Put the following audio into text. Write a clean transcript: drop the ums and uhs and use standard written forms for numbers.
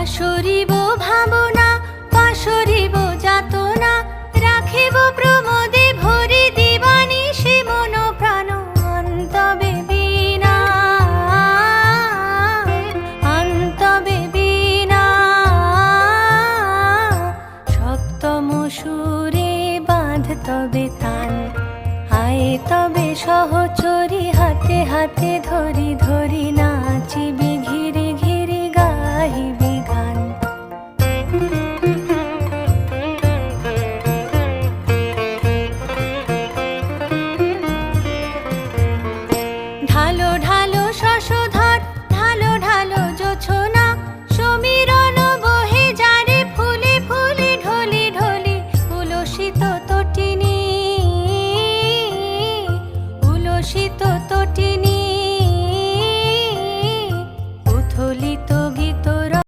পাশরিব ভাবনা পাশরিব যাতনা রাখিব প্রমোদে ভরি দিবানিশি মন প্রাণ অন্তবে বিনা অন্তবে বিনা সপ্তম সুরে বাঁধ তবে তান আয় তবে সহচরী হাতে হাতে